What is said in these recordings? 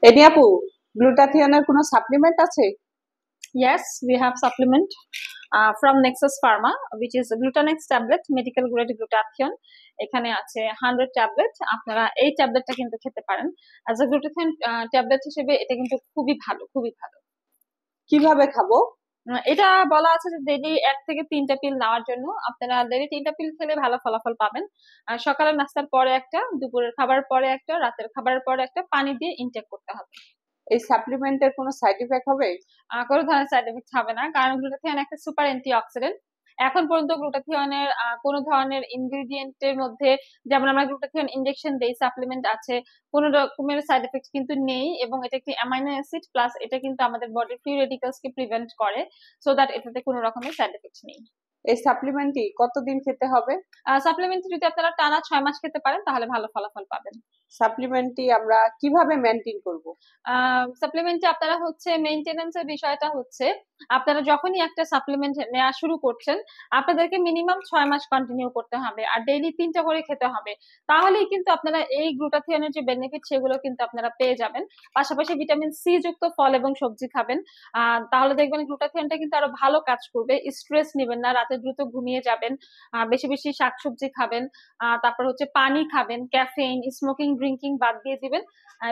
Any আপু, গ্লুটাথিয়নের কোনো supplement আছে? Yes, we have supplement from Nexus Pharma, which is Glutanex tablet, medical grade glutathione. এখানে আছে 100 tablet. আপনারা এই ট্যাবলেটটা কিন্তু খেতে পারেন অ্যাজ এ গ্লুটাথিয়ন ট্যাবলেট হিসেবে। এটা কিন্তু খুবই ভালো, খুবই ভালো। কিভাবে খাবো? এটা বলা আছে যে ডেইলি 1 থেকে 3টা পিল নেওয়ার জন্য। আপনারা ডেইলি 3টা পিল খেলে ভালো ফলাফল পাবেন। আর সকালের নাস্তার পরে একটা, দুপুরের খাবার পরে একটা, রাতের খাবারের পরে একটা, পানি দিয়ে ইনটেক করতে হবে। এই সাপ্লিমেন্টের কোনো সাইড ইফেক্ট হবে? কোনো ধরনের সাইড এফেক্ট হবে না, কারণ গ্লুটাথিয়ন একটা সুপার অ্যান্টিঅক্সিডেন্ট। এখন পর্যন্ত গ্লুটাথিয়নের কোনো ধরনের ইনগ্রিডিয়েন্টের মধ্যে, যেমন আমরা গ্লুটাথিয়ন ইনজেকশন দেই, সাপ্লিমেন্ট আছে, কোনো রকমের সাইড এফেক্ট কিন্তু নেই। এবং এটা একটি অ্যামাইনো অ্যাসিড প্লাস, এটা কিন্তু আমাদের বডির ফ্রি রেডিক্যালস কে প্রিভেন্ট করে, সো দ্যাট এটাতে কোনো রকমের সাইড এফেক্ট নেই। এই সাপ্লিমেন্টটি কতদিন খেতে হবে? সাপ্লিমেন্ট যদি আপনারা টানা 6 মাস খেতে পারেন তাহলে ভালো ফলাফল পাবেন। সাপ্লিমেন্টটি আমরা কিভাবে মেনটেন করব? সাপ্লিমেন্টে আপনারা হচ্ছে মেইনটেনেন্সের বিষয়টা হচ্ছে, আপনারা যখনই একটা সাপ্লিমেন্ট নেওয়া শুরু করছেন, আপনাদেরকে মিনিমাম 6 মাস কন্টিনিউ করতে হবে আর ডেইলি 3টা করে খেতে হবে। তাহলেই কিন্তু আপনারা এই গ্লুটাথিয়নের যে বেনিফিট সেগুলো কিন্তু আপনারা পেয়ে যাবেন। পাশাপাশি ভিটামিন সি যুক্ত ফল এবং সবজি খাবেন। তাহলে দেখবেন গ্লুটাথিয়নটা কিন্তু আরো ভালো কাজ করবে। স্ট্রেস নেবেন না, রাতে দ্রুত ঘুমিয়ে যাবেন। বেশি বেশি শাকসবজি খাবেন। তারপর হচ্ছে পানি খাবেন, ক্যাফেইন, স্মোকিং, ড্রিঙ্কিং বাদ দিয়ে দিবেন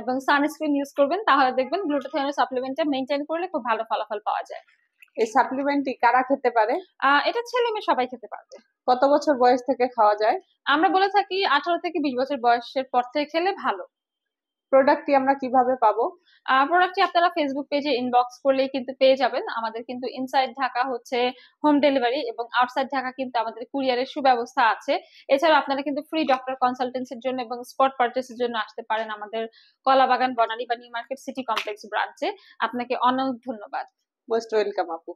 এবং সানস্ক্রিন ইউজ করবেন। তাহলে দেখবেন গ্লুটাথিয়নের সাপ্লিমেন্টটা মেইনটেইন করলে খুব ভালো ফলাফল পাওয়া যায়। এই সাপ্লিমেন্টটি কারা খেতে পারে? এটা ছেলে মেয়ে সবাই খেতে পারবে। কত বছর বয়স থেকে খাওয়া যায়? আমরা বলে থাকি 18 থেকে 20 বছর বয়সের পর থেকে খেলে ভালো। প্রোডাক্টটি আমরা কিভাবে পাবো? প্রোডাক্টটি আপনারা ফেসবুক পেজে ইনবক্স করলেই কিন্তু পেয়ে যাবেন। আমাদের কিন্তু ইনসাইড ঢাকা হচ্ছে হোম ডেলিভারি এবং আউটসাইড ঢাকা কিন্তু আমাদের কুরিয়ারের সুব্যবস্থা আছে। এছাড়া আপনারা কিন্তু ফ্রি ডক্টর কনসালটেন্সির জন্য এবং স্পট পারচেসের জন্য আসতে পারেন আমাদের কলাবাগান, বনানী বা নিউ মার্কেট সিটি কমপ্লেক্স ব্রাঞ্চে। আপনাকে অনেক ধন্যবাদ। মোস্ট ওয়েলকাম আপু।